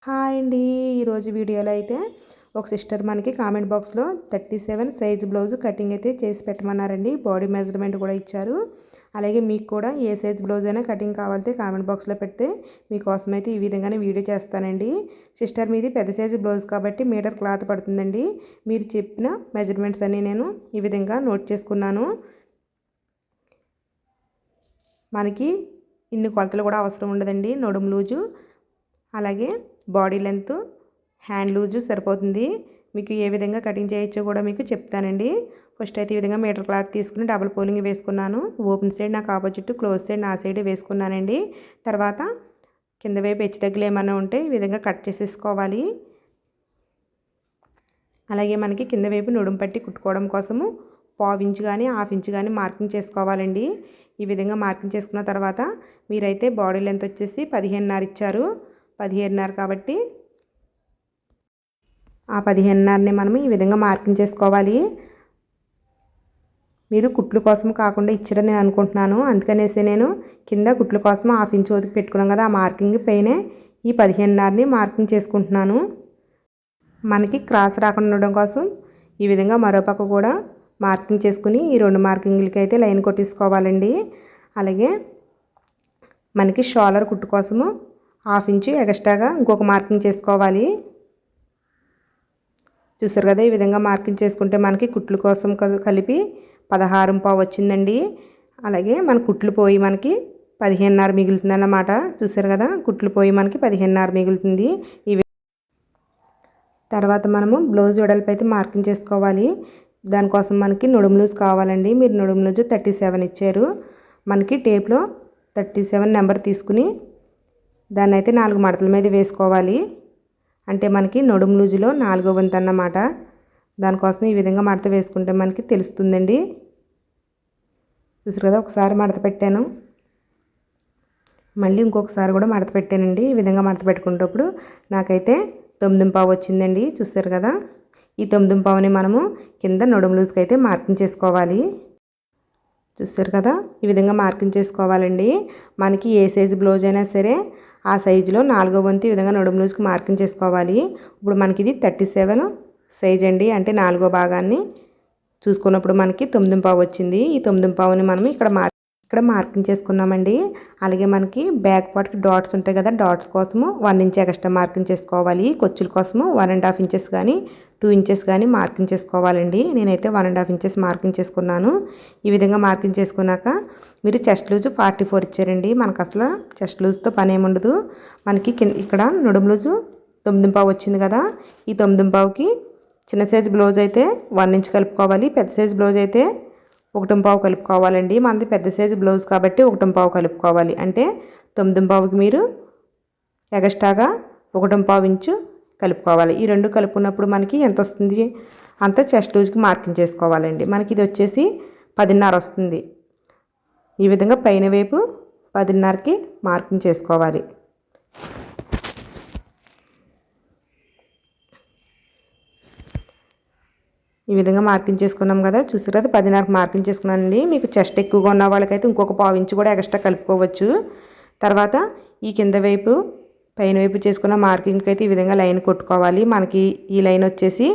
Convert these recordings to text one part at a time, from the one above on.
Hi అండి. ఈరోజు వీడియోలో అయితే ఒక సిస్టర్ మనకి కామెంట్ బాక్స్లో 37 సైజ్ బ్లౌజ్ కటింగ్ అయితే చేసి పెట్టమన్నారండి. బాడీ మెజర్మెంట్ కూడా ఇచ్చారు. అలాగే మీకు కూడా ఏ సైజ్ బ్లౌజ్ అయినా కటింగ్ కావాలంటే కామెంట్ బాక్స్లో పెడితే మీకోసం అయితే ఈ విధంగానే వీడియో చేస్తానండి. సిస్టర్ మీది పెద్ద సైజు బ్లౌజ్ కాబట్టి మీటర్ క్లాత్ పడుతుందండి. మీరు చెప్పిన మెజర్మెంట్స్ అన్నీ నేను ఈ విధంగా నోట్ చేసుకున్నాను. మనకి ఇన్ని కొలతలు కూడా అవసరం ఉండదండి. నడుము లూజు అలాగే బాడీ లెంత్ హ్యాండ్ లూజు సరిపోతుంది. మీకు ఏ విధంగా కటింగ్ చేయొచ్చో కూడా మీకు చెప్తానండి. ఫస్ట్ అయితే ఈ విధంగా మీటర్ క్లాత్ తీసుకుని డబుల్ ఫోల్డింగ్ వేసుకున్నాను. ఓపెన్ సైడ్ నాకు ఆపోజిట్, క్లోజ్ సైడ్ నా సైడ్ వేసుకున్నానండి. తర్వాత కింద వైపు హెచ్చు తగ్గులు ఏమన్నా ఉంటే ఈ విధంగా కట్ చేసేసుకోవాలి. అలాగే మనకి కింద వైపు నడుము పట్టి కుట్టుకోవడం కోసము ½ ఇంచు కానీ ½ ఇంచు కానీ మార్కింగ్ చేసుకోవాలండి. ఈ విధంగా మార్కింగ్ చేసుకున్న తర్వాత మీరైతే బాడీ లెంత్ వచ్చేసి 15.5 ఇచ్చారు. 15.5 కాబట్టి ఆ 15.5ని మనం ఈ విధంగా మార్కింగ్ చేసుకోవాలి. మీరు కుట్లు కోసం కాకుండా ఇచ్చారని నేను అనుకుంటున్నాను. అందుకనేసి నేను కింద కుట్ల కోసం ½ ఇంచు వదిలి పెట్టుకున్నాం కదా, ఆ మార్కింగ్ పైనే ఈ 15.5ని మార్కింగ్ చేసుకుంటున్నాను. మనకి క్రాస్ రాకుండా ఉండడం కోసం ఈ విధంగా మరోపక్క కూడా మార్కింగ్ చేసుకుని ఈ 2 మార్కింగ్లకి అయితే లైన్ కొట్టేసుకోవాలండి. అలాగే మనకి షోల్డర్ కుట్టు కోసము ½ ఇంచు ఎక్స్ట్రాగా ఇంకొక మార్కింగ్ చేసుకోవాలి. చూసారు కదా, ఈ విధంగా మార్కింగ్ చేసుకుంటే మనకి కుట్లు కోసం కలిపి 16.5 వచ్చిందండి. అలాగే మన కుట్లు పోయి మనకి 15.5 మిగులుతుంది అన్నమాట. చూసారు కదా, కుట్లు పోయి మనకి 15.5 మిగులుతుంది. తర్వాత మనము బ్లౌజ్ వెడల్పు అయితే మార్కింగ్ చేసుకోవాలి. దానికోసం మనకి నడుము లూజ్ కావాలండి. మీరు నడుము లూజ్ 37 ఇచ్చారు. మనకి టేప్లో 37 నెంబర్ తీసుకుని దాన్ని అయితే 4 మడతల మీద వేసుకోవాలి. అంటే మనకి నడుము లూజులో 4వ వంతు అన్నమాట. దానికోసం ఈ విధంగా మడత వేసుకుంటే మనకి తెలుస్తుందండి. చూసారు కదా, ఒకసారి మడత పెట్టాను, మళ్ళీ ఇంకొకసారి కూడా మడత పెట్టానండి. ఈ విధంగా మడత పెట్టుకునేటప్పుడు నాకైతే 9.5 వచ్చిందండి. చూసారు కదా, ఈ 9.5ని మనము కింద నడుము లూజ్కి అయితే మార్కింగ్ చేసుకోవాలి. చూసారు కదా, ఈ విధంగా మార్కింగ్ చేసుకోవాలండి. మనకి ఏ సైజు బ్లౌజ్ అయినా సరే ఆ సైజులో 4వ వంతు ఈ విధంగా నడుము లూజ్కి మార్కింగ్ చేసుకోవాలి. ఇప్పుడు మనకి ఇది 37 సైజ్ అండి. అంటే 4వ భాగాన్ని చూసుకున్నప్పుడు మనకి 9.5 వచ్చింది. ఈ 9.5ని మనం ఇక్కడ మార్కింగ్ చేసుకున్నామండి. అలాగే మనకి బ్యాక్ పార్ట్కి డాట్స్ ఉంటాయి కదా, డాట్స్ కోసము 1 ఇంచ్ ఎక్స్ట్రా మార్కింగ్ చేసుకోవాలి. కొచ్చుల కోసము 1.5 ఇంచెస్ కానీ 2 ఇంచెస్ కానీ మార్కింగ్ చేసుకోవాలండి. నేనైతే 1.5 ఇంచెస్ మార్కింగ్ చేసుకున్నాను. ఈ విధంగా మార్కింగ్ చేసుకున్నాక మీరు చెస్ట్ లూజు 44 ఇచ్చారండి. మనకు అసలు చెస్ట్ లూజ్తో పని ఏముండదు. మనకి ఇక్కడ నడుము లూజు 9.5 వచ్చింది కదా, ఈ 9.5కి చిన్న సైజు బ్లౌజ్ అయితే 1 ఇంచ్ కలుపుకోవాలి. పెద్ద సైజు బ్లౌజ్ అయితే 1.5 కలుపుకోవాలండి. మనది పెద్ద సైజు బ్లౌజ్ కాబట్టి 1.5 కలుపుకోవాలి. అంటే 9.5కి మీరు ఎక్స్ట్రాగా 1.5 ఇంచు కలుపుకోవాలి. ఈ 2 కలుపుకున్నప్పుడు మనకి ఎంత వస్తుంది అంత చెస్ట్ లూజ్కి మార్కింగ్ చేసుకోవాలండి. మనకి ఇది వచ్చేసి 10.5 వస్తుంది. ఈ విధంగా పైన వైపు 10.5కి మార్కింగ్ చేసుకోవాలి. ఈ విధంగా మార్కింగ్ చేసుకున్నాం కదా, చూసారు కదా, 10.5కి మార్కింగ్ చేసుకున్నానండి. మీకు చెస్ట్ ఎక్కువగా ఉన్న వాళ్ళకైతే ఇంకొక ½ ఇంచు కూడా ఎక్స్ట్రా కలుపుకోవచ్చు. తర్వాత ఈ కింద వైపు పైన వైపు చేసుకున్న మార్కింగ్కి అయితే ఈ విధంగా లైన్ కొట్టుకోవాలి. మనకి ఈ లైన్ వచ్చేసి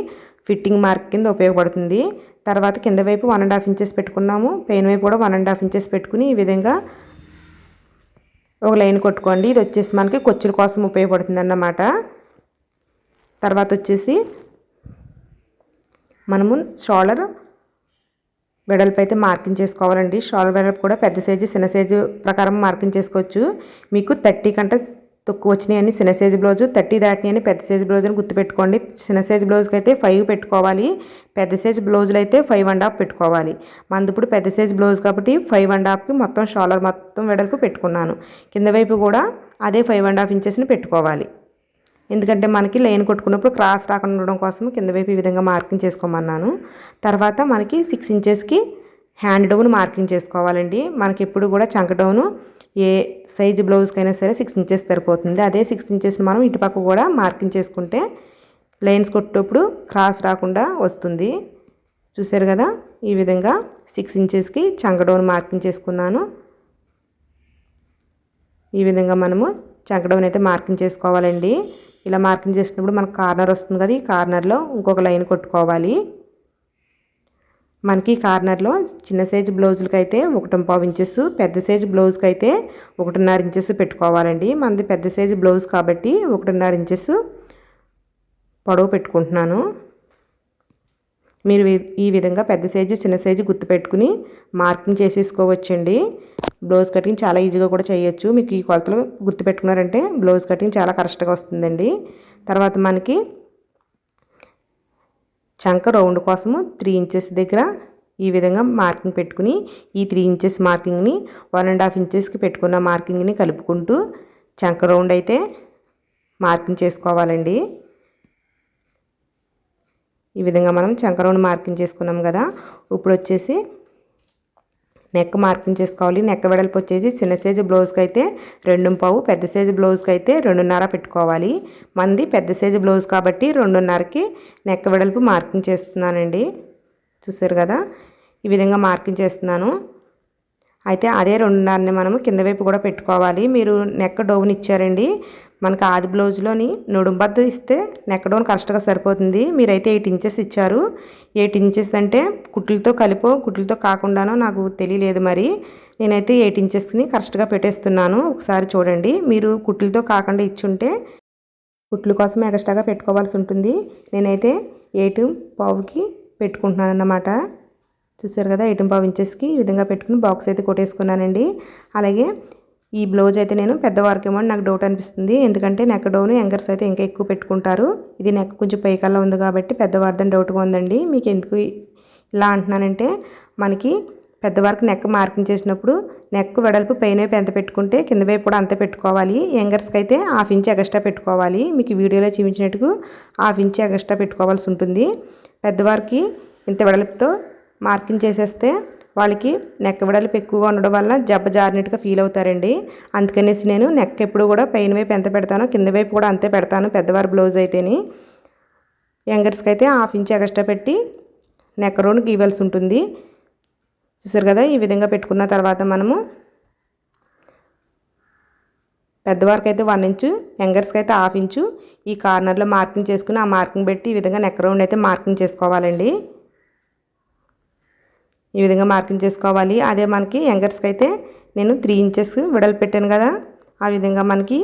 ఫిట్టింగ్ మార్క్ కింద ఉపయోగపడుతుంది. తర్వాత కింద వైపు 1.5 ఇంచెస్ పెట్టుకున్నాము, పైన వైపు కూడా 1.5 ఇంచెస్ పెట్టుకుని ఈ విధంగా ఒక లైన్ కొట్టుకోండి. ఇది వచ్చేసి మనకి కొచ్చుల కోసం ఉపయోగపడుతుంది అన్నమాట. తర్వాత వచ్చేసి మనము షోల్డర్ వెడల్పు అయితే మార్కింగ్ చేసుకోవాలండి. షోల్డర్ వెడల్పు కూడా పెద్ద సైజు చిన్న సైజు ప్రకారం మార్కింగ్ చేసుకోవచ్చు. మీకు 30 కంటే తక్కువ వచ్చినాయి అని చిన్న సైజు బ్లౌజు, 30 దాటినాయి అని పెద్ద సైజు బ్లౌజ్ అని గుర్తుపెట్టుకోండి. చిన్న సైజు బ్లౌజ్కి అయితే 5 పెట్టుకోవాలి, పెద్ద సైజు బ్లౌజులు అయితే 5.5 పెట్టుకోవాలి. మనది ఇప్పుడు పెద్ద సైజు బ్లౌజ్ కాబట్టి 5.5కి మొత్తం షోల్డర్ మొత్తం వెడల్పు పెట్టుకున్నాను. కింద వైపు కూడా అదే 5.5 ఇంచెస్ని పెట్టుకోవాలి. ఎందుకంటే మనకి లైన్ కొట్టుకున్నప్పుడు క్రాస్ రాకుండా ఉండడం కోసం కింద వైపు ఈ విధంగా మార్కింగ్ చేసుకోమన్నాను. తర్వాత మనకి 6 ఇంచెస్కి హ్యాండ్ డౌన్ మార్కింగ్ చేసుకోవాలండి. మనకి ఎప్పుడు కూడా చంక డౌను ఏ సైజు బ్లౌజ్కైనా సరే 6 ఇంచెస్ సరిపోతుంది. అదే 6 ఇంచెస్ని మనం ఇటుపక్క కూడా మార్కింగ్ చేసుకుంటే లైన్స్ కొట్టేటప్పుడు క్రాస్ రాకుండా వస్తుంది. చూసారు కదా, ఈ విధంగా 6 ఇంచెస్కి చంక డౌన్ మార్కింగ్ చేసుకున్నాను. ఈ విధంగా మనము చంక డౌన్ అయితే మార్కింగ్ చేసుకోవాలండి. ఇలా మార్కింగ్ చేసినప్పుడు మనకు కార్నర్ వస్తుంది కదా, ఈ కార్నర్లో ఇంకొక లైన్ కొట్టుకోవాలి. మనకి కార్నర్లో చిన్న సైజు బ్లౌజులకి అయితే 1.5 ఇంచెస్, పెద్ద సైజు బ్లౌజ్కి అయితే 1.5 ఇంచెస్ పెట్టుకోవాలండి. మనది పెద్ద సైజు బ్లౌజ్ కాబట్టి 1.5 ఇంచెస్ పొడవు పెట్టుకుంటున్నాను. మీరు ఈ విధంగా పెద్ద సైజు చిన్న సైజు గుర్తు పెట్టుకుని మార్కింగ్ చేసేసుకోవచ్చండి. బ్లౌజ్ కటింగ్ చాలా ఈజీగా కూడా చేయొచ్చు. మీకు ఈ కొలతలు గుర్తు పెట్టుకున్నారంటే బ్లౌజ్ కటింగ్ చాలా కరెక్ట్గా వస్తుందండి. తర్వాత మనకి చంక రౌండ్ కోసము 3 ఇంచెస్ దగ్గర ఈ విధంగా మార్కింగ్ పెట్టుకుని ఈ 3 ఇంచెస్ మార్కింగ్ని 1.5 ఇంచెస్కి పెట్టుకున్న మార్కింగ్ని కలుపుకుంటూ చంక రౌండ్ అయితే మార్కింగ్ చేసుకోవాలండి. ఈ విధంగా మనం చంక రౌండ్ మార్కింగ్ చేసుకున్నాం కదా. ఇప్పుడు వచ్చేసి నెక్ మార్కింగ్ చేసుకోవాలి. నెక్ వెడల్పు వచ్చేసి చిన్న సైజు బ్లౌజ్కి అయితే 2.5, పెద్ద సైజు బ్లౌజ్కి అయితే 2.5 పెట్టుకోవాలి. మంది పెద్ద సైజు బ్లౌజ్ కాబట్టి 2.5కి నెక్ వెడల్పు మార్కింగ్ చేస్తున్నానండి. చూసారు కదా, ఈ విధంగా మార్కింగ్ చేస్తున్నాను. అయితే అదే 2.5ని మనము కింద వైపు కూడా పెట్టుకోవాలి. మీరు నెక్ డౌన్ ఇచ్చారండి, మనకు ఆది బ్లౌజ్లోని నడుంబద్ద ఇస్తే నెక్ డౌన్ కరెక్ట్గా సరిపోతుంది. మీరైతే 8 ఇంచెస్ ఇచ్చారు. 8 ఇంచెస్ అంటే కుట్లతో కలిపో కుట్లతో కాకుండానో నాకు తెలియలేదు. మరి నేనైతే 8 ఇంచెస్ని కరెక్ట్గా పెట్టేస్తున్నాను. ఒకసారి చూడండి, మీరు కుట్లతో కాకుండా ఇచ్చుంటే కుట్ల కోసం ఎక్స్ట్రాగా పెట్టుకోవాల్సి ఉంటుంది. నేనైతే 8.5కి పెట్టుకుంటున్నాను అన్నమాట. చూసారు కదా, 8.5 ఇంచెస్కి ఈ విధంగా పెట్టుకుని బాక్స్ అయితే కొట్టేసుకున్నానండి. అలాగే ఈ బ్లౌజ్ అయితే నేను పెద్దవారికేమో నాకు డౌట్ అనిపిస్తుంది. ఎందుకంటే నెక్ డౌన్ యంగర్స్ అయితే ఇంకా ఎక్కువ పెట్టుకుంటారు. ఇది నెక్ కొంచెం పైకల్లా ఉంది కాబట్టి పెద్దవారిదని డౌట్గా ఉందండి. మీకు ఎందుకు ఇలా అంటున్నానంటే, మనకి పెద్దవారికి నెక్ మార్కింగ్ చేసినప్పుడు నెక్ వెడల్పు పైన వైపు ఎంత పెట్టుకుంటే కింద వైపు కూడా అంతే పెట్టుకోవాలి. యంగర్స్కి అయితే 1/2 ఇంచ్ ఎక్స్ట్రా పెట్టుకోవాలి. మీకు వీడియోలో చూపించినట్టుగా 1/2 ఇంచ్ ఎక్స్ట్రా పెట్టుకోవాల్సి ఉంటుంది. పెద్దవారికి ఇంత వెడల్పుతో మార్కింగ్ చేసేస్తే వాళ్ళకి నెక్ వెడల్పు ఎక్కువగా ఉండడం వల్ల జబ్బ జారినట్టుగా ఫీల్ అవుతారండి. అందుకనేసి నేను నెక్ ఎప్పుడు కూడా పైన వైపు ఎంత పెడతానో కింద వైపు కూడా అంతే పెడతాను. పెద్దవారి బ్లౌజ్ అయితేని. యంగర్స్కి అయితే 1/2 ఇంచ్ ఎక్స్ట్రా పెట్టి నెక్ రౌండ్ గీవాల్సి ఉంటుంది. చూసారు కదా, ఈ విధంగా పెట్టుకున్న తర్వాత మనము పెద్దవారికి అయితే 1 ఇంచు, యంగర్స్కి అయితే 1/2 ఇంచు ఈ కార్నర్లో మార్కింగ్ చేసుకుని ఆ మార్కింగ్ పెట్టి ఈ విధంగా నెక్ రౌండ్ అయితే మార్కింగ్ చేసుకోవాలండి. ఈ విధంగా మార్కింగ్ చేసుకోవాలి. అదే మనకి యంగర్స్కి అయితే నేను 3 ఇంచెస్ వెడల్పు పెట్టాను కదా, ఆ విధంగా మనకి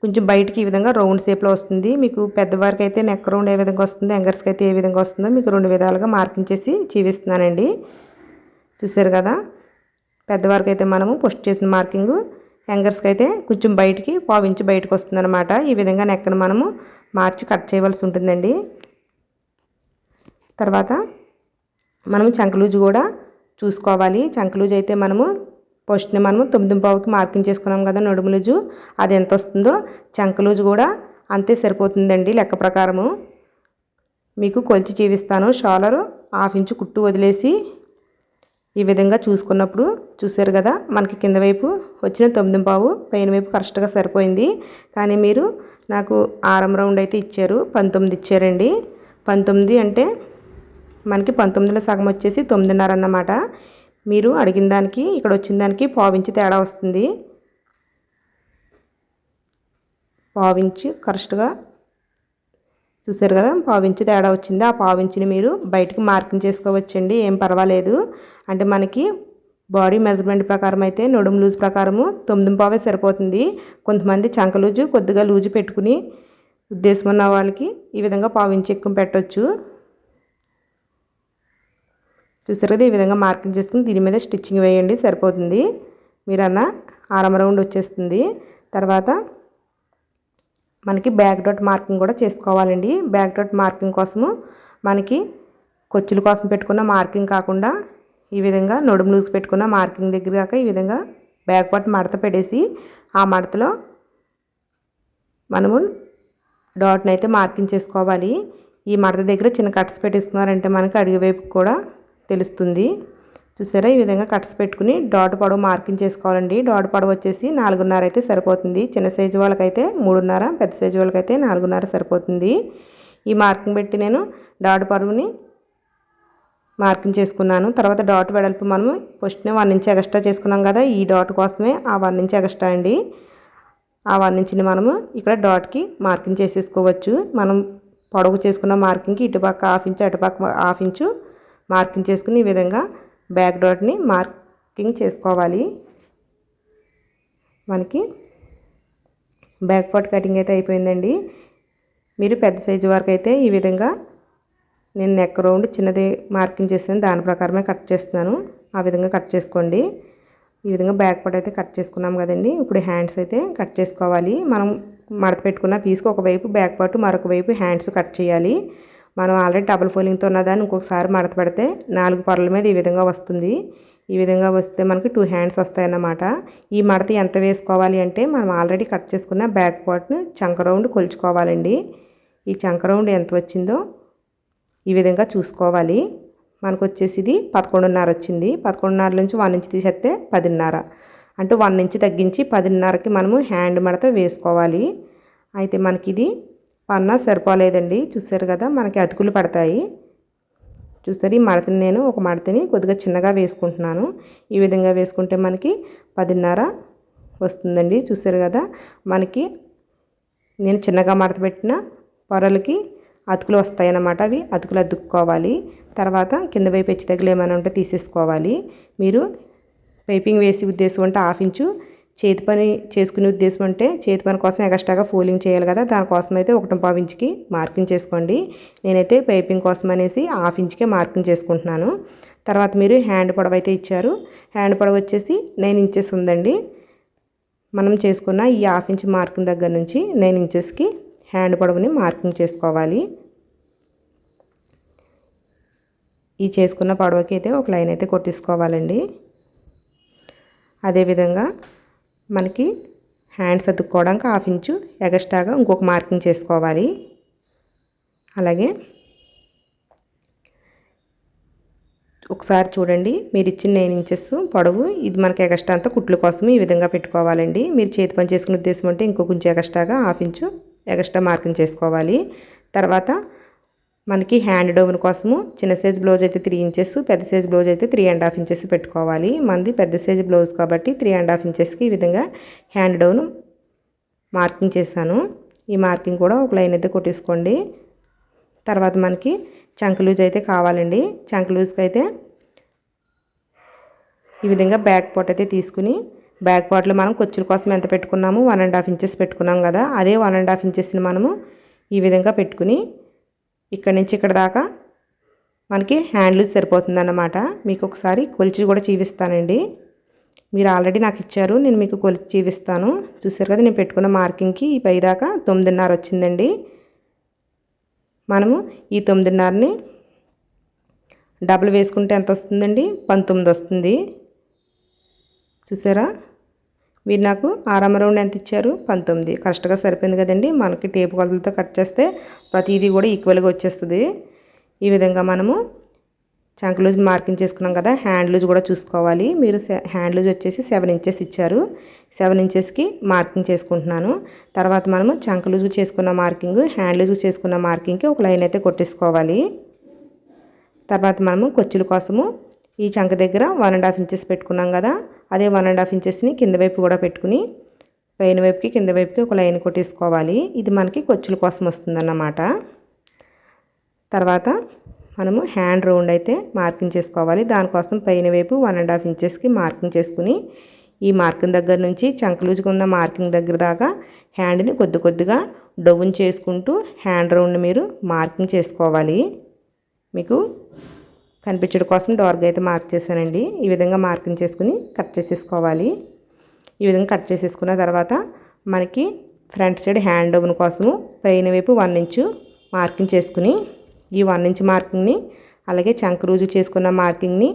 కొంచెం బయటికి ఈ విధంగా రౌండ్ షేప్లో వస్తుంది. మీకు పెద్దవారికి అయితే నెక్ రౌండ్ ఏ విధంగా వస్తుందో, యంగర్స్కి అయితే ఏ విధంగా వస్తుందో మీకు 2 విధాలుగా మార్కింగ్ చేసి చూపిస్తున్నానండి. చూసారు కదా, పెద్దవారికి అయితే మనము పోస్ట్ చేసిన మార్కింగు, యంగర్స్కి అయితే కొంచెం బయటికి 1/2 ఇంచు బయటకు వస్తుంది అనమాట. ఈ విధంగా నెక్ను మనము మార్చి కట్ చేయవలసి ఉంటుందండి. తర్వాత మనము చంకలూజు కూడా చూసుకోవాలి. చంకలూజు అయితే మనము ఫస్ట్ని మనము 9.5కి మార్కింగ్ చేసుకున్నాం కదా నడుములూజు, అది ఎంత వస్తుందో చంకలూజు కూడా అంతే సరిపోతుందండి. లెక్క ప్రకారము మీకు కొలిచి చూపిస్తాను. షోలరు 1/2 ఇంచు కుట్టు వదిలేసి ఈ విధంగా చూసుకున్నప్పుడు చూసారు కదా, మనకి కింద వైపు వచ్చిన 9.5, పైన వైపు కరెక్ట్గా సరిపోయింది. కానీ మీరు నాకు ఆరం రౌండ్ అయితే ఇచ్చారు, 19 ఇచ్చారండి. 19 అంటే మనకి 19లో సగం వచ్చేసి 9.5 అన్నమాట. మీరు అడిగిన దానికి ఇక్కడ వచ్చిన దానికి 1/2 ఇంచు తేడా వస్తుంది. 1/2 ఇంచు కరెక్ట్గా చూసారు కదా, 1/2 ఇంచు తేడా వచ్చింది. ఆ 1/2 ఇంచుని మీరు బయటకు మార్కింగ్ చేసుకోవచ్చండి, ఏం పర్వాలేదు. అంటే మనకి బాడీ మెజర్మెంట్ ప్రకారం అయితే నడుము లూజ్ ప్రకారము 9.5 సరిపోతుంది. కొంతమంది చంక లూజు కొద్దిగా లూజు పెట్టుకుని ఉద్దేశం ఉన్న వాళ్ళకి ఈ విధంగా 1/2 ఇంచు ఎక్కువ పెట్టవచ్చు. చూసారు కదా, ఈ విధంగా మార్కింగ్ చేసుకుని దీని మీద స్టిచ్చింగ్ వేయండి, సరిపోతుంది. మీరన్నా ఆరం రౌండ్ వచ్చేస్తుంది. తర్వాత మనకి బ్యాక్ డాట్ మార్కింగ్ కూడా చేసుకోవాలండి. బ్యాక్ డాట్ మార్కింగ్ కోసము మనకి కొచ్చుల కోసం పెట్టుకున్న మార్కింగ్ కాకుండా ఈ విధంగా నడుము లూజ్ పెట్టుకున్న మార్కింగ్ దగ్గర కాక ఈ విధంగా బ్యాక్ పార్ట్ మడత పెట్టేసి ఆ మడతలో మనము డాట్ని అయితే మార్కింగ్ చేసుకోవాలి. ఈ మడత దగ్గర చిన్న కట్స్ పెట్టేసుకున్నారంటే మనకి అడుగు వైపు కూడా తెలుస్తుంది. చూసారా, ఈ విధంగా కట్స్ పెట్టుకుని డాట్ పొడవు మార్కింగ్ చేసుకోవాలండి. డాట్ పొడవు వచ్చేసి 4.5 అయితే సరిపోతుంది. చిన్న సైజు వాళ్ళకైతే 3.5, పెద్ద సైజు వాళ్ళకైతే 4.5 సరిపోతుంది. ఈ మార్కింగ్ పెట్టి నేను డాట్ పొడవుని మార్కింగ్ చేసుకున్నాను. తర్వాత డాట్ వెడల్పు మనము ఫస్ట్నే 1 ఇంచ్ ఎక్స్ట్రా చేసుకున్నాం కదా, ఈ డాట్ కోసమే ఆ 1 ఇంచ్ ఎక్స్ట్రా అండి. ఆ 1 ఇంచ్ని మనము ఇక్కడ డాట్కి మార్కింగ్ చేసేసుకోవచ్చు. మనం పొడవు చేసుకున్న మార్కింగ్కి ఇటుపక్క హాఫ్ ఇంచు అటుపక్క హాఫ్ ఇంచు మార్కింగ్ చేసుకుని ఈ విధంగా బ్యాక్ డాట్ని మార్కింగ్ చేసుకోవాలి. మనకి బ్యాక్ పార్ట్ కటింగ్ అయితే అయిపోయిందండి. మీరు పెద్ద సైజు వరకు అయితే ఈ విధంగా నేను నెక్ రౌండ్ చిన్నది మార్కింగ్ చేసాను, దాని ప్రకారమే కట్ చేస్తున్నాను. ఆ విధంగా కట్ చేసుకోండి. ఈ విధంగా బ్యాక్ పార్ట్ అయితే కట్ చేసుకున్నాం కదండి. ఇప్పుడు హ్యాండ్స్ అయితే కట్ చేసుకోవాలి. మనం మడత పెట్టుకున్న పీస్కి ఒకవైపు బ్యాక్ పార్ట్, మరొక వైపు హ్యాండ్స్ కట్ చేయాలి. మనం ఆల్రెడీ డబుల్ ఫోల్డింగ్తో ఉన్నదాన్ని ఇంకొకసారి మడత పెడితే 4 పొరల మీద ఈ విధంగా వస్తుంది. ఈ విధంగా వస్తే మనకి 2 హ్యాండ్స్ వస్తాయన్నమాట. ఈ మడత ఎంత వేసుకోవాలి అంటే మనం ఆల్రెడీ కట్ చేసుకున్న బ్యాక్ పార్ట్ను చంక రౌండ్ కొలుచుకోవాలండి. ఈ చంక రౌండ్ ఎంత వచ్చిందో ఈ విధంగా చూసుకోవాలి. మనకు వచ్చేసి ఇది 11.5 వచ్చింది. 11.5 నుంచి 1 ఇంచ్ తీసేస్తే 10.5, అంటే 1 ఇంచ్ తగ్గించి 10.5కి మనము హ్యాండ్ మడత వేసుకోవాలి. అయితే మనకి ఇది పన్నా సరిపోలేదండి. చూసారు కదా, మనకి అతుకులు పడతాయి. చూస్తారు, ఈ మడతని నేను ఒక మడతని కొద్దిగా చిన్నగా వేసుకుంటున్నాను. ఈ విధంగా వేసుకుంటే మనకి 10.5 వస్తుందండి. చూసారు కదా, మనకి నేను చిన్నగా మడత పెట్టిన పొరలకి అతుకులు వస్తాయన్నమాట. అవి అతుకులు అద్దుకోవాలి. తర్వాత కింద వైపు హెచ్చు తగ్గులు ఏమైనా ఉంటే తీసేసుకోవాలి. మీరు పైపింగ్ వేసి ఉద్దేశం అంటే హాఫ్ ఇంచు, చేతి పని చేసుకునే ఉద్దేశం అంటే చేతి పని కోసం ఎక్స్ట్రాగా ఫోల్డింగ్ చేయాలి కదా, దానికోసం అయితే 1.5 ఇంచుకి మార్కింగ్ చేసుకోండి. నేనైతే పైపింగ్ కోసం అనేసి హాఫ్ ఇంచుకే మార్కింగ్ చేసుకుంటున్నాను. తర్వాత మీరు హ్యాండ్ పొడవు అయితే ఇచ్చారు. హ్యాండ్ పొడవు వచ్చేసి 9 ఇంచెస్ ఉందండి. మనం చేసుకున్న ఈ హాఫ్ ఇంచ్ మార్కింగ్ దగ్గర నుంచి 9 ఇంచెస్కి హ్యాండ్ పొడవుని మార్కింగ్ చేసుకోవాలి. ఈ చేసుకున్న పొడవుకి అయితే ఒక లైన్ అయితే కొట్టేసుకోవాలండి. అదేవిధంగా మనకి హ్యాండ్స్ అతుక్కోవడానికి హాఫ్ ఇంచు ఎక్స్ట్రాగా ఇంకొక మార్కింగ్ చేసుకోవాలి. అలాగే ఒకసారి చూడండి, మీరు ఇచ్చిన 9 ఇంచెస్ పొడవు ఇది మనకి ఎక్స్ట్రా అంతా కుట్ల కోసం ఈ విధంగా పెట్టుకోవాలండి. మీరు చేతి పని చేసుకునే ఉద్దేశం అంటే ఇంకో కొంచెం ఎక్స్ట్రాగా హాఫ్ ఇంచు ఎక్స్ట్రా మార్కింగ్ చేసుకోవాలి. తర్వాత మనకి హ్యాండ్ డౌన్ కోసము చిన్న సైజ్ బ్లౌజ్ అయితే 3 ఇంచెస్, పెద్ద సైజ్ బ్లౌజ్ అయితే 3.5 ఇంచెస్ పెట్టుకోవాలి. మనది పెద్ద సైజ్ బ్లౌజ్ కాబట్టి 3.5 ఇంచెస్కి ఈ విధంగా హ్యాండ్ డౌన్ మార్కింగ్ చేశాను. ఈ మార్కింగ్ కూడా ఒక లైన్ అయితే కొట్టేసుకోండి. తర్వాత మనకి చంక లూజ్ అయితే కావాలండి. చంక లూజ్కి అయితే ఈ విధంగా బ్యాక్ పార్ట్ అయితే తీసుకుని బ్యాక్ పార్ట్లో మనం కొచ్చుల కోసం ఎంత పెట్టుకున్నాము 1.5 ఇంచెస్ పెట్టుకున్నాం కదా, అదే 1.5 ఇంచెస్ని మనము ఈ విధంగా పెట్టుకుని ఇక్కడ నుంచి ఇక్కడ దాకా మనకి హ్యాండ్ లూజ్ సరిపోతుందన్నమాట. మీకు ఒకసారి కొలిచి కూడా చూపిస్తానండి. మీరు ఆల్రెడీ నాకు ఇచ్చారు, నేను మీకు కొలిచి చూపిస్తాను. చూసారు కదా, నేను పెట్టుకున్న మార్కింగ్కి ఈ పై దాకా 9.5 వచ్చిందండి. మనము ఈ 9.5ని డబుల్ వేసుకుంటే ఎంత వస్తుందండి, 19 వస్తుంది. చూసారా, మీరు నాకు ఆరామ రౌండ్ ఎంత ఇచ్చారు, 19. కరెక్ట్గా సరిపోయింది కదండి. మనకి టేపు కొలతలతో కట్ చేస్తే ప్రతిదీ కూడా ఈక్వల్గా వచ్చేస్తుంది. ఈ విధంగా మనము చంక లూజ్ మార్కింగ్ చేసుకున్నాం కదా, హ్యాండ్ లూజ్ కూడా చూసుకోవాలి. మీరు హ్యాండ్ లూజ్ వచ్చేసి 7 ఇంచెస్ ఇచ్చారు. 7 ఇంచెస్కి మార్కింగ్ చేసుకుంటున్నాను. తర్వాత మనము చంక లూజ్ చేసుకున్న మార్కింగ్, హ్యాండ్ లూజ్ చేసుకున్న మార్కింగ్కి ఒక లైన్ అయితే కొట్టేసుకోవాలి. తర్వాత మనము కొచ్చుల కోసము ఈ చంక దగ్గర 1.5 ఇంచెస్ పెట్టుకున్నాం కదా, అదే 1.5 ఇంచెస్ని కింద వైపు కూడా పెట్టుకుని పైన వైపుకి కింద వైపుకి ఒక లైన్ కొట్టేసుకోవాలి. ఇది మనకి కొచ్చుల కోసం వస్తుందన్నమాట. తర్వాత మనము హ్యాండ్ రౌండ్ అయితే మార్కింగ్ చేసుకోవాలి. దానికోసం పైన వైపు 1.5 ఇంచెస్కి మార్కింగ్ చేసుకుని ఈ మార్కింగ్ దగ్గర నుంచి చంక లూజ్గా ఉన్న మార్కింగ్ దగ్గర దాకా హ్యాండ్ని కొద్దిగా డౌన్ చేసుకుంటూ హ్యాండ్ రౌండ్ని మీరు మార్కింగ్ చేసుకోవాలి. మీకు కనిపించడం కోసం డార్క్ అయితే మార్క్ చేశానండి. ఈ విధంగా మార్కింగ్ చేసుకుని కట్ చేసేసుకోవాలి. ఈ విధంగా కట్ చేసేసుకున్న తర్వాత మనకి ఫ్రంట్ సైడ్ హ్యాండ్ డౌన్ కోసము పైన వైపు 1 ఇంచు మార్కింగ్ చేసుకుని ఈ 1 ఇంచ్ మార్కింగ్ని అలాగే చంక లూజ్ చేసుకున్న మార్కింగ్ని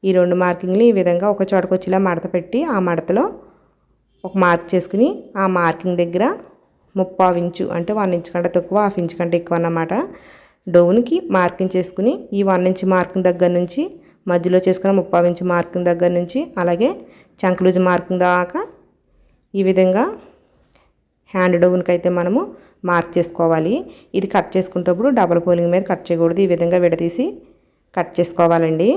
ఈ 2 మార్కింగ్ని ఈ విధంగా ఒక చోటకు వచ్చేలా మడత పెట్టి ఆ మడతలో ఒక మార్క్ చేసుకుని ఆ మార్కింగ్ దగ్గర 3/4 ఇంచు అంటే 1 ఇంచ్ కంటే తక్కువ, హాఫ్ ఇంచ్ కంటే ఎక్కువ అన్నమాట డౌన్కి మార్కింగ్ చేసుకుని ఈ 1 ఇంచ్ మార్కింగ్ దగ్గర నుంచి మధ్యలో చేసుకున్న 3/4 ఇంచ్ మార్కింగ్ దగ్గర నుంచి అలాగే చంక లూజ్ మార్కింగ్ దాకా ఈ విధంగా హ్యాండ్ డౌన్కి అయితే మనము మార్క్ చేసుకోవాలి. ఇది కట్ చేసుకునేటప్పుడు డబుల్ ఫోల్డింగ్ మీద కట్ చేయకూడదు. ఈ విధంగా విడదీసి కట్ చేసుకోవాలండి.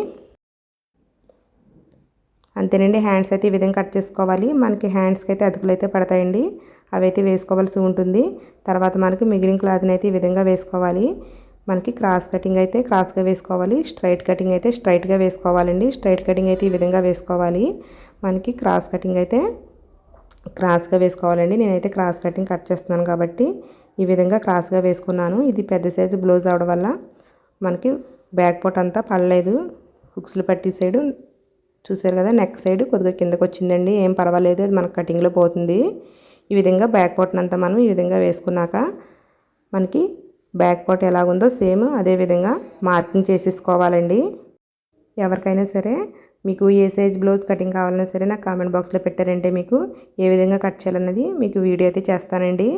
అంతేనండి, హ్యాండ్స్ అయితే ఈ విధంగా కట్ చేసుకోవాలి. మనకి హ్యాండ్స్కి అయితే అతుకులు అయితే పడతాయండి. అవైతే వేసుకోవాల్సి ఉంటుంది. తర్వాత మనకి మిగిలిన క్లాత్ని అయితే ఈ విధంగా వేసుకోవాలి. మనకి క్రాస్ కటింగ్ అయితే క్రాస్గా వేసుకోవాలి, స్ట్రైట్ కటింగ్ అయితే స్ట్రైట్గా వేసుకోవాలండి. స్ట్రైట్ కటింగ్ అయితే ఈ విధంగా వేసుకోవాలి. మనకి క్రాస్ కటింగ్ అయితే క్రాస్గా వేసుకోవాలండి. నేనైతే క్రాస్ కటింగ్ కట్ చేస్తున్నాను కాబట్టి ఈ విధంగా క్రాస్గా వేసుకున్నాను. ఇది పెద్ద సైజు బ్లౌజ్ అవడం వల్ల మనకి బ్యాక్ పార్ట్ అంతా పడలేదు. హుక్స్లు పట్టి సైడు చూసారు కదా, నెక్ సైడ్ కొద్దిగా కిందకు వచ్చిందండి. ఏం పర్వాలేదు, అది మనకు కటింగ్లో పోతుంది. ఈ విధంగా బ్యాక్ పార్ట్ని అంతా మనం ఈ విధంగా వేసుకున్నాక మనకి బ్యాక్ పార్ట్ ఎలాగుందో సేమ్ అదే విధంగా మార్కింగ్ చేసేసుకోవాలండి. ఎవరికైనా సరే మీకు ఏ సైజ్ బ్లౌజ్ కటింగ్ కావాలన్నా సరే నాకు కామెంట్ బాక్స్లో పెట్టారంటే మీకు ఏ విధంగా కట్ చేయాలన్నది మీకు వీడియో అయితే చేస్తానండి.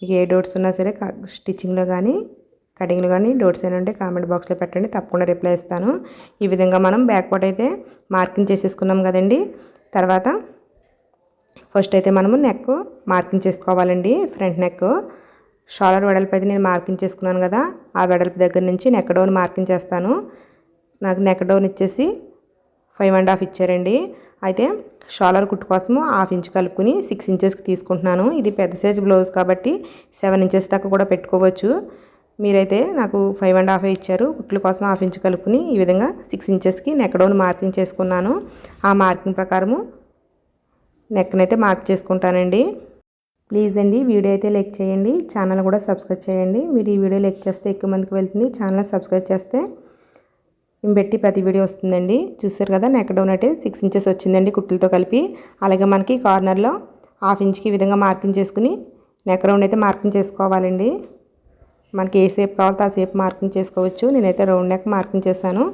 మీకు ఏ డౌట్స్ ఉన్నా సరే స్టిచ్చింగ్లో కానీ కటింగ్లో కానీ డౌట్స్ అయినా ఉంటే కామెంట్ బాక్స్లో పెట్టండి, తప్పకుండా రిప్లై ఇస్తాను. ఈ విధంగా మనం బ్యాక్ పార్ట్ అయితే మార్కింగ్ చేసేసుకున్నాం కదండి. తర్వాత ఫస్ట్ అయితే మనము నెక్ మార్కింగ్ చేసుకోవాలండి. ఫ్రంట్ నెక్ షోల్డర్ వెడల్పు అయితే నేను మార్కింగ్ చేసుకున్నాను కదా, ఆ వెడల్పు దగ్గర నుంచి నెక్ డౌన్ మార్కింగ్ చేస్తాను. నాకు నెక్ డౌన్ ఇచ్చేసి 5.5 ఇచ్చారండి. అయితే షోల్డర్ కుట్టు కోసము 1/2 ఇంచ్ కలుపుకుని 6 ఇంచెస్కి తీసుకుంటున్నాను. ఇది పెద్ద సైజ్ బ్లౌజ్ కాబట్టి 7 ఇంచెస్ దాకా కూడా పెట్టుకోవచ్చు. మీరైతే నాకు 5.5 ఇచ్చారు. కుట్ల కోసం 1/2 ఇంచ్ కలుపుకుని ఈ విధంగా 6 ఇంచెస్కి నెక్ డౌన్ మార్కింగ్ చేసుకున్నాను. ఆ మార్కింగ్ ప్రకారము నెక్ని అయితే మార్క్ చేసుకుంటానండి. ప్లీజ్ అండి వీడియో అయితే లైక్ చేయండి, ఛానల్ కూడా సబ్స్క్రైబ్ చేయండి. మీరు ఈ వీడియో లైక్ చేస్తే ఎక్కువ మందికి వెళ్తుంది. ఛానల్ సబ్స్క్రైబ్ చేస్తే మేము పెట్టి ప్రతి వీడియో వస్తుందండి. చూసారు కదా, నెక్ డౌన్ అయితే 6 ఇంచెస్ వచ్చిందండి కుట్లతో కలిపి. అలాగే మనకి కార్నర్లో 1/2 ఇంచ్కి ఈ విధంగా మార్కింగ్ చేసుకుని నెక్ రౌండ్ అయితే మార్కింగ్ చేసుకోవాలండి. మనకి ఏ షేప్ కావాలో ఆ షేప్ మార్కింగ్ చేసుకోవచ్చు. నేనైతే రౌండ్ నెక్ మార్కింగ్ చేశాను.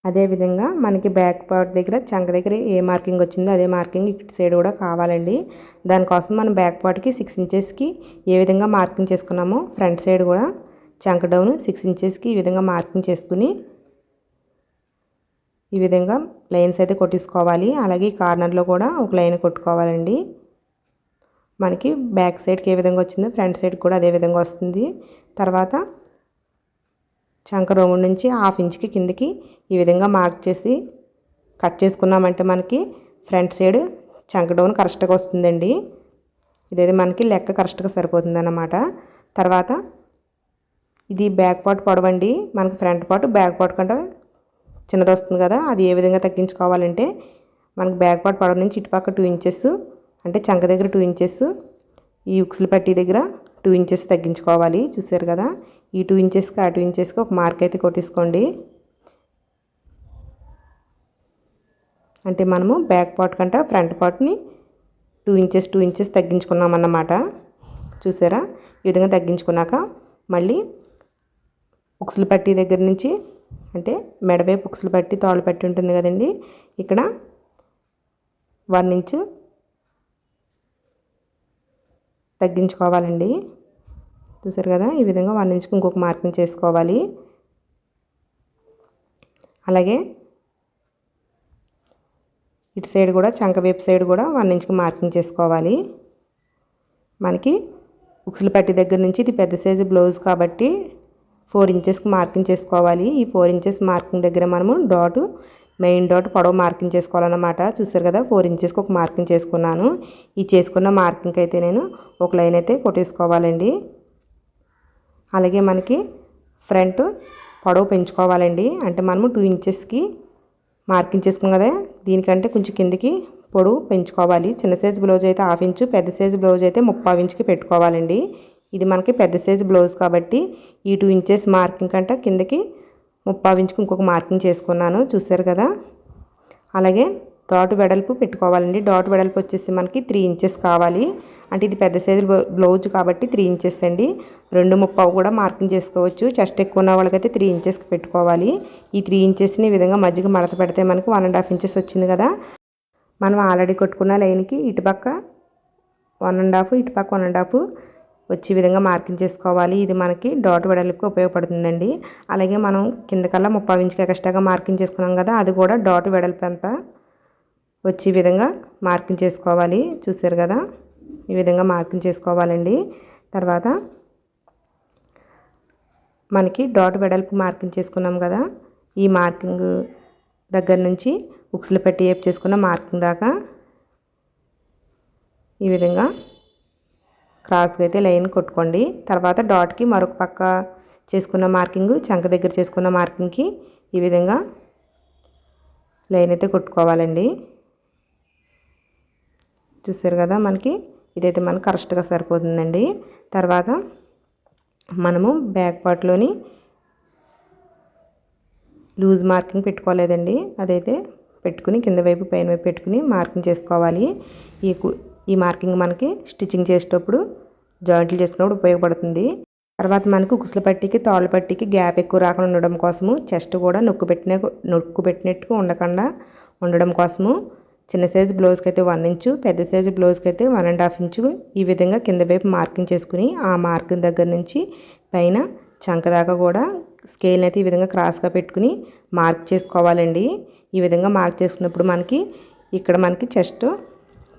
అదేవిధంగా మనకి బ్యాక్ పార్ట్ దగ్గర చంక దగ్గర ఏ మార్కింగ్ వచ్చిందో అదే మార్కింగ్ ఇటు సైడ్ కూడా కావాలండి. దానికోసం మనం బ్యాక్ పార్ట్కి 6 ఇంచెస్కి ఏ విధంగా మార్కింగ్ చేసుకున్నామో ఫ్రంట్ సైడ్ కూడా చంక డౌన్ 6 ఇంచెస్కి ఈ విధంగా మార్కింగ్ చేసుకుని ఈ విధంగా లైన్స్ అయితే కొట్టేసుకోవాలి. అలాగే కార్నర్లో కూడా ఒక లైన్ కొట్టుకోవాలండి. మనకి బ్యాక్ సైడ్కి ఏ విధంగా వచ్చిందో ఫ్రంట్ సైడ్ కూడా అదే విధంగా వస్తుంది. తర్వాత చంక రౌండ్ నుంచి 1/2 ఇంచ్కి కిందకి ఈ విధంగా మార్క్ చేసి కట్ చేసుకున్నామంటే మనకి ఫ్రంట్ సైడ్ చంక డౌన్ కరెక్ట్గా వస్తుందండి. ఇదైతే మనకి లెక్క కరెక్ట్గా సరిపోతుంది అన్నమాట. తర్వాత ఇది బ్యాక్ పార్ట్ పొడవండి. మనకి ఫ్రంట్ పార్ట్ బ్యాక్ పార్ట్ కంటే చిన్నది వస్తుంది కదా, అది ఏ విధంగా తగ్గించుకోవాలంటే మనకి బ్యాక్ పార్ట్ పొడవు నుంచి ఇటుపక్క 2 ఇంచెస్ అంటే చంక దగ్గర 2 ఇంచెస్, ఈ ఉక్సులు పట్టి దగ్గర 2 ఇంచెస్ తగ్గించుకోవాలి. చూసారు కదా, ఈ 2 ఇంచెస్కి ఆ 2 ఇంచెస్కి ఒక మార్క్ అయితే కొట్టేసుకోండి. అంటే మనము బ్యాక్ పార్ట్ కంటే ఫ్రంట్ పార్ట్ని 2 ఇంచెస్ తగ్గించుకున్నాం అన్నమాట. చూసారా, ఈ విధంగా తగ్గించుకున్నాక మళ్ళీ ఉక్సులు పట్టి దగ్గర నుంచి అంటే మెడవైపు ఉక్సులు పట్టి తాళ్ళు పట్టి ఉంటుంది కదండి, ఇక్కడ 1 ఇంచు తగ్గించుకోవాలండి. చూసారు కదా, ఈ విధంగా 1 ఇంచుకి ఇంకొక మార్కింగ్ చేసుకోవాలి. అలాగే ఇటు సైడ్ కూడా చంక వైపు సైడ్ కూడా 1 ఇంచుకి మార్కింగ్ చేసుకోవాలి. మనకి ఉక్సులు పట్టి దగ్గర నుంచి ఇది పెద్ద సైజు బ్లౌజ్ కాబట్టి 4 ఇంచెస్కి మార్కింగ్ చేసుకోవాలి. ఈ 4 ఇంచెస్ మార్కింగ్ దగ్గర మనము మెయిన్ డాట్ పొడవు మార్కింగ్ చేసుకోవాలన్నమాట. చూసారు కదా, 4 ఇంచెస్కి ఒక మార్కింగ్ చేసుకున్నాను. ఈ చేసుకున్న మార్కింగ్ అయితే నేను ఒక లైన్ అయితే కొట్టేసుకోవాలండి. అలాగే మనకి ఫ్రంట్ పొడవు పెంచుకోవాలండి. అంటే మనము 2 ఇంచెస్కి మార్కింగ్ చేసుకున్నాం కదా, దీనికంటే కొంచెం కిందికి పొడవు పెంచుకోవాలి. చిన్న సైజు బ్లౌజ్ అయితే 1/2 ఇంచు, పెద్ద సైజు బ్లౌజ్ అయితే 3/4 ఇంచుకి పెట్టుకోవాలండి. ఇది మనకి పెద్ద సైజు బ్లౌజ్ కాబట్టి ఈ 2 ఇంచెస్ మార్కింగ్ కంటే కిందకి 3/4 ఇంచుకి ఇంకొక మార్కింగ్ చేసుకున్నాను. చూసారు కదా, అలాగే డాట్ వెడల్పు పెట్టుకోవాలండి. డాట్ వెడల్పు వచ్చేసి మనకి 3 ఇంచెస్ కావాలి. అంటే ఇది పెద్ద సైజు బ్లౌజ్ కాబట్టి 3 ఇంచెస్ అండి. 2.3 కూడా మార్కింగ్ చేసుకోవచ్చు. చెస్ట్ ఎక్కువ ఉన్న వాళ్ళకైతే 3 ఇంచెస్కి పెట్టుకోవాలి. ఈ 3 ఇంచెస్ని ఈ విధంగా మధ్యకి మడత పెడితే మనకి 1.5 ఇంచెస్ వచ్చింది కదా. మనం ఆల్రెడీ కొట్టుకున్న లైన్కి ఇటుపక్క 1.5 ఇటుపక్క 1.5 వచ్చే విధంగా మార్కింగ్ చేసుకోవాలి. ఇది మనకి డాట్ వెడల్పుకి ఉపయోగపడుతుందండి. అలాగే మనం కిందకల్లా 3/4 ఇంచుకి ఎక్స్ట్రాగా మార్కింగ్ చేసుకున్నాం కదా, అది కూడా డాట్ వెడల్పు అంతా వచ్చే విధంగా మార్కింగ్ చేసుకోవాలి. చూసారు కదా, ఈ విధంగా మార్కింగ్ చేసుకోవాలండి. తర్వాత మనకి డాట్ వెడల్పు మార్కింగ్ చేసుకున్నాం కదా, ఈ మార్కింగ్ దగ్గర నుంచి ఉక్సులు పెట్టి ఏపు చేసుకున్న మార్కింగ్ దాకా ఈ విధంగా క్రాస్గా అయితే లైన్ కొట్టుకోండి. తర్వాత డాట్కి మరొక పక్క చేసుకున్న మార్కింగ్, చంక దగ్గర చేసుకున్న మార్కింగ్కి ఈ విధంగా లైన్ అయితే కొట్టుకోవాలండి. చూసారు కదా, మనకి ఇదైతే మనకు కరెక్ట్గా సరిపోతుందండి. తర్వాత మనము బ్యాక్ పార్ట్లోని లూజ్ మార్కింగ్ పెట్టుకోలేదండి, అదైతే పెట్టుకుని కింద వైపు పైన వైపు పెట్టుకుని మార్కింగ్ చేసుకోవాలి. ఈ మార్కింగ్ మనకి స్టిచ్చింగ్ చేసేటప్పుడు జాయింట్లు చేసుకున్నప్పుడు ఉపయోగపడుతుంది. తర్వాత మనకు ఉక్సుల పట్టీకి తాళ్ళ పట్టీకి గ్యాప్ ఎక్కువ రాకుండా ఉండడం కోసము, చెస్ట్ కూడా నొక్కు పెట్టినట్టుగా ఉండడం కోసము చిన్న సైజు బ్లౌజ్కి అయితే 1 ఇంచు, పెద్ద సైజు బ్లౌజ్కి అయితే 1.5 ఇంచు ఈ విధంగా కింద వైపు మార్కింగ్ చేసుకుని ఆ మార్కింగ్ దగ్గర నుంచి పైన చంక దాకా కూడా స్కేల్ని అయితే ఈ విధంగా క్రాస్గా పెట్టుకుని మార్క్ చేసుకోవాలండి. ఈ విధంగా మార్క్ చేసుకున్నప్పుడు మనకి ఇక్కడ మనకి చెస్ట్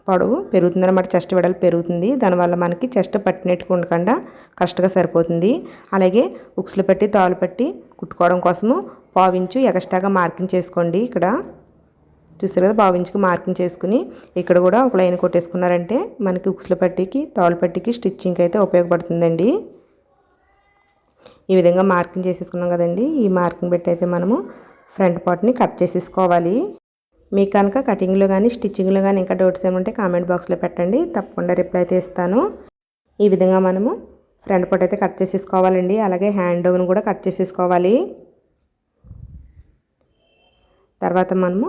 పొడవు పెరుగుతుందన్నమాట, చెస్ట్ వెడల్పు పెరుగుతుంది. దానివల్ల మనకి చెస్ట్ పట్టినట్టుగా ఉండకుండా కరెక్ట్గా సరిపోతుంది. అలాగే ఉక్సులు పట్టి తాళ్ళు పట్టి కుట్టుకోవడం కోసము 1/4 ఇంచు ఎక్స్ట్రాగా మార్కింగ్ చేసుకోండి. ఇక్కడ చూసారు కదా, 1/4 ఇంచుకి మార్కింగ్ చేసుకుని ఇక్కడ కూడా ఒక లైన్ కొట్టేసుకున్నారంటే మనకి ఉక్సుల పట్టీకి తాళ్ళు పట్టీకి స్టిచ్చింగ్కి అయితే ఉపయోగపడుతుందండి. ఈ విధంగా మార్కింగ్ చేసేసుకున్నాం కదండి. ఈ మార్కింగ్ పెట్టి అయితే మనము ఫ్రంట్ పార్ట్ని కట్ చేసేసుకోవాలి. మీకు కనుక కటింగ్లో కానీ స్టిచ్చింగ్లో కానీ ఇంకా డౌట్స్ ఏమంటే కామెంట్ బాక్స్లో పెట్టండి, తప్పకుండా రిప్లై అయితే ఇస్తాను. ఈ విధంగా మనము ఫ్రంట్ పార్ట్ అయితే కట్ చేసేసుకోవాలండి. అలాగే హ్యాండ్ డౌన్ కూడా కట్ చేసేసుకోవాలి. తర్వాత మనము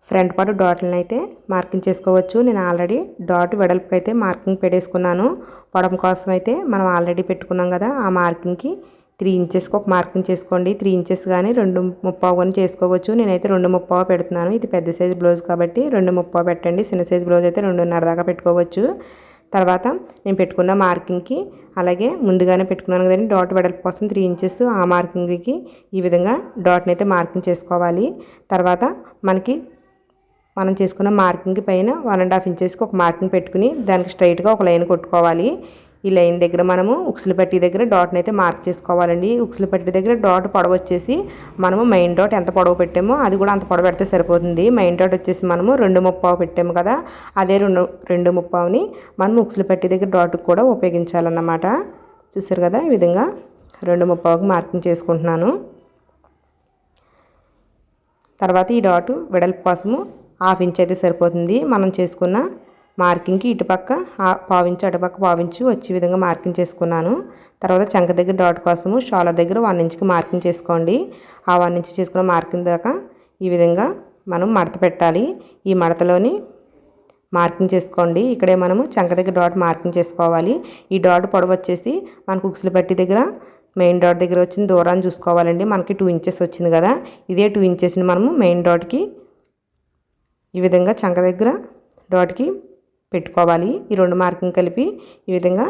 ఫ్రంట్ పార్ట్ డాట్లను అయితే మార్కింగ్ చేసుకోవచ్చు. నేను ఆల్రెడీ డాట్ వెడల్పుకి అయితే మార్కింగ్ పెట్టేసుకున్నాను. పొడవు కోసం అయితే మనం ఆల్రెడీ పెట్టుకున్నాం కదా, ఆ మార్కింగ్కి 3 ఇంచెస్కి ఒక మార్కింగ్ చేసుకోండి. 3 ఇంచెస్ కానీ 2.35 కానీ చేసుకోవచ్చు. నేనైతే 2.35 పెడుతున్నాను. ఇది పెద్ద సైజు బ్లౌజ్ కాబట్టి 2.35 పెట్టండి. చిన్న సైజు బ్లౌజ్ అయితే 2.5 దాకా పెట్టుకోవచ్చు. తర్వాత నేను పెట్టుకున్న మార్కింగ్కి అలాగే ముందుగానే పెట్టుకున్నాను కదండి డాట్ వెడల్పు కోసం 3 ఇంచెస్, ఆ మార్కింగ్కి ఈ విధంగా డాట్ని అయితే మార్కింగ్ చేసుకోవాలి. తర్వాత మనం చేసుకున్న మార్కింగ్ పైన 1.5 ఇంచెస్కి ఒక మార్కింగ్ పెట్టుకుని దానికి స్ట్రైట్గా ఒక లైన్ కొట్టుకోవాలి. ఈ లైన్ దగ్గర మనము ఉక్సుల పట్టీ దగ్గర డాట్ని అయితే మార్క్ చేసుకోవాలండి. ఉక్సుల పట్టీ దగ్గర డాట్ పొడవు వచ్చేసి మనము మెయిన్ డాట్ ఎంత పొడవు పెట్టామో అది కూడా అంత పొడవు పెడితే సరిపోతుంది. మెయిన్ డాట్ వచ్చేసి మనము 2.35 పెట్టాము కదా, అదే 2.35ని మనం ఉక్సుల పట్టీ దగ్గర డాట్కి కూడా ఉపయోగించాలన్నమాట. చూసారు కదా, ఈ విధంగా 2.35కి మార్కింగ్ చేసుకుంటున్నాను. తర్వాత ఈ డాట్ వెడల్పు కోసము 1/2 ఇంచ్ అయితే సరిపోతుంది. మనం చేసుకున్న మార్కింగ్కి ఇటుపక్క 1/4 ఇంచు అటుపక్క 1/4 ఇంచు వచ్చే విధంగా మార్కింగ్ చేసుకున్నాను. తర్వాత చంక దగ్గర డాట్ కోసము షోల్డర్ దగ్గర 1 ఇంచుకి మార్కింగ్ చేసుకోండి. ఆ 1 ఇంచ్ చేసుకున్న మార్కింగ్ దాకా ఈ విధంగా మనం మడత పెట్టాలి. ఈ మడతలోని మార్కింగ్ చేసుకోండి. ఇక్కడే మనము చంక దగ్గర డాట్ మార్కింగ్ చేసుకోవాలి. ఈ డాట్ పొడవు వచ్చేసి మనకు ఉక్సుల పట్టీ దగ్గర మెయిన్ డాట్ దగ్గర వచ్చిన దూరాన్ని చూసుకోవాలండి. మనకి 2 ఇంచెస్ వచ్చింది కదా, ఇదే 2 ఇంచెస్ని మనము మెయిన్ డాట్కి ఈ విధంగా చంక దగ్గర డాట్కి పెట్టుకోవాలి. ఈ 2 మార్కింగ్ కలిపి ఈ విధంగా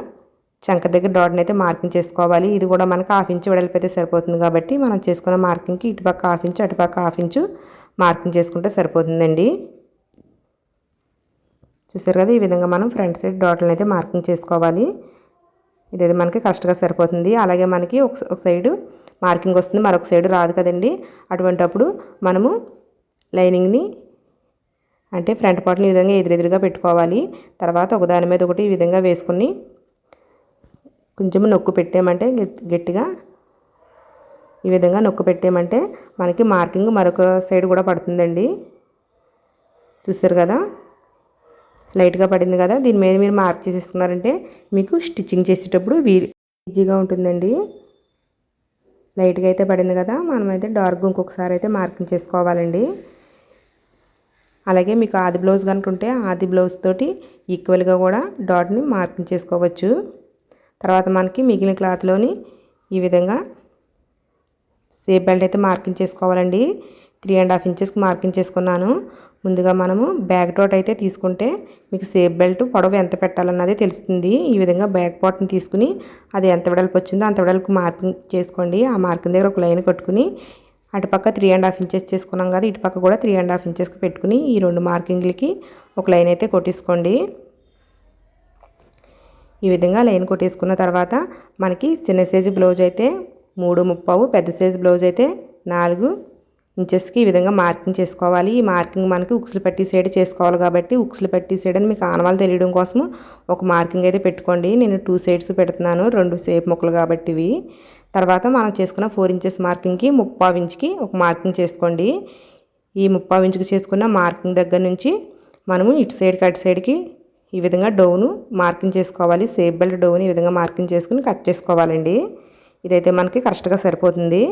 చంక దగ్గర డాట్ని అయితే మార్కింగ్ చేసుకోవాలి. ఇది కూడా మనకు 1/2 ఇంచు వెడల్పు అయితే సరిపోతుంది కాబట్టి మనం చేసుకున్న మార్కింగ్కి ఇటుపక్క 1/2 ఇంచు అటుపక్క 1/2 ఇంచు మార్కింగ్ చేసుకుంటే సరిపోతుందండి. చూసారు కదా, ఈ విధంగా మనం ఫ్రంట్ సైడ్ డాట్లను అయితే మార్కింగ్ చేసుకోవాలి. ఇదైతే మనకి కరెక్ట్గా సరిపోతుంది. అలాగే మనకి ఒక సైడు మార్కింగ్ వస్తుంది, మరొక సైడు రాదు కదండి. అటువంటప్పుడు మనము లైనింగ్ని అంటే ఫ్రంట్ పార్ట్ని ఈ విధంగా ఎదురెదురుగా పెట్టుకోవాలి. తర్వాత ఒకదాని మీద ఒకటి ఈ విధంగా వేసుకుని కొంచెం నొక్కు పెట్టామంటే గట్టిగా ఈ విధంగా నొక్కు పెట్టామంటే మనకి మార్కింగ్ మరొక సైడ్ కూడా పడుతుందండి. చూసారు కదా, లైట్గా పడింది కదా, దీని మీద మీరు మార్క్ చేసేసుకున్నారంటే మీకు స్టిచ్చింగ్ చేసేటప్పుడు ఈజీగా ఉంటుందండి. లైట్గా అయితే పడింది కదా, మనమైతే డార్క్ ఇంకొకసారి అయితే మార్కింగ్ చేసుకోవాలండి. అలాగే మీకు ఆది బ్లౌజ్ కనుక ఉంటే ఆది బ్లౌజ్ తోటి ఈక్వల్గా కూడా డాట్ని మార్కింగ్ చేసుకోవచ్చు. తర్వాత మనకి మిగిలిన క్లాత్లోని ఈ విధంగా షేప్ బెల్ట్ అయితే మార్కింగ్ చేసుకోవాలండి. 3.5 ఇంచెస్కి మార్కింగ్ చేసుకున్నాను. ముందుగా మనము బ్యాక్ డాట్ అయితే తీసుకుంటే మీకు షేప్ బెల్ట్ పొడవు ఎంత పెట్టాలన్నది తెలుస్తుంది. ఈ విధంగా బ్యాక్ పార్ట్ని తీసుకుని అది ఎంత వెడల్పు వచ్చిందో అంత వెడల్పు మార్కింగ్ చేసుకోండి. ఆ మార్కింగ్ దగ్గర ఒక లైన్ కట్టుకుని అటుపక్క 3.5 ఇంచెస్ చేసుకున్నాం కదా, ఇటుపక్క కూడా 3.5 ఇంచెస్కి పెట్టుకుని ఈ 2 మార్కింగ్లకి ఒక లైన్ అయితే కొట్టేసుకోండి. ఈ విధంగా లైన్ కొట్టేసుకున్న తర్వాత మనకి చిన్న సైజు బ్లౌజ్ అయితే 3.35, పెద్ద సైజు బ్లౌజ్ అయితే 4 ఇంచెస్కి ఈ విధంగా మార్కింగ్ చేసుకోవాలి. ఈ మార్కింగ్ మనకి ఉక్సులు పట్టి సైడ్ చేసుకోవాలి కాబట్టి ఉక్సులు పట్టి సైడ్ అని మీకు ఆనవాలు తెలియడం కోసం ఒక మార్కింగ్ అయితే పెట్టుకోండి. నేను 2 సైడ్స్ పెడుతున్నాను, 2 సేప్ ముక్కలు కాబట్టి ఇవి. తర్వాత మనం చేసుకున్న 4 ఇంచెస్ మార్కింగ్కి 3/4 ఇంచుకి ఒక మార్కింగ్ చేసుకోండి. ఈ 3/4 ఇంచుకి చేసుకున్న మార్కింగ్ దగ్గర నుంచి మనము ఇటు సైడ్కి అటు సైడ్కి ఈ విధంగా డౌను మార్కింగ్ చేసుకోవాలి. సేప్ బెల్ట్ డౌన్ ఈ విధంగా మార్కింగ్ చేసుకుని కట్ చేసుకోవాలండి. ఇదైతే మనకి కరెక్ట్గా సరిపోతుంది.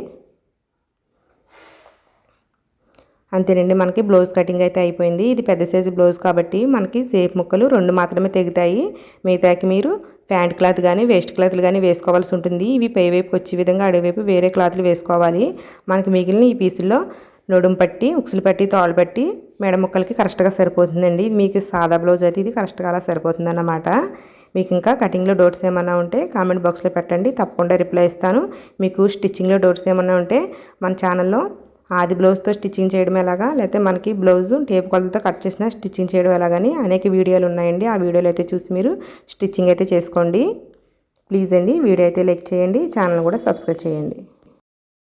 అంతేనండి, మనకి బ్లౌజ్ కటింగ్ అయితే అయిపోయింది. ఇది పెద్ద సైజు బ్లౌజ్ కాబట్టి మనకి సేప్ ముక్కలు 2 మాత్రమే తెగుతాయి. మిగతాకి మీరు ప్యాంట్ క్లాత్ కానీ వేస్ట్ క్లాత్లు కానీ వేసుకోవాల్సి ఉంటుంది. ఇవి పైవైపు వచ్చే విధంగా అడివైపు వేరే క్లాత్లు వేసుకోవాలి. మనకి మిగిలిన ఈ పీసుల్లో నడుము పట్టి, ఉక్సులు పట్టి, తాళ్ళు పట్టి మెడ ముక్కలకి కరెక్ట్గా సరిపోతుందండి. మీకు సాదా బ్లౌజ్ అయితే ఇది కరెక్ట్గా అలా సరిపోతుంది అన్నమాట. మీకు ఇంకా కటింగ్లో డౌట్స్ ఏమన్నా ఉంటే కామెంట్ బాక్స్లో పెట్టండి, తప్పకుండా రిప్లై ఇస్తాను. మీకు స్టిచ్చింగ్లో డౌట్స్ ఏమన్నా ఉంటే మన ఛానల్లో ఆది బ్లౌజ్తో స్టిచ్చింగ్ చేయడం ఎలాగా, లేకపోతే మనకి బ్లౌజు టేప్ కొలతతో కట్ చేసిన స్టిచ్చింగ్ చేయడం ఎలాగని అనేక వీడియోలు ఉన్నాయండి. ఆ వీడియోలు అయితే చూసి మీరు స్టిచ్చింగ్ అయితే చేసుకోండి. ప్లీజ్ అండి, వీడియో అయితే లైక్ చేయండి, ఛానల్ కూడా సబ్స్క్రైబ్ చేయండి.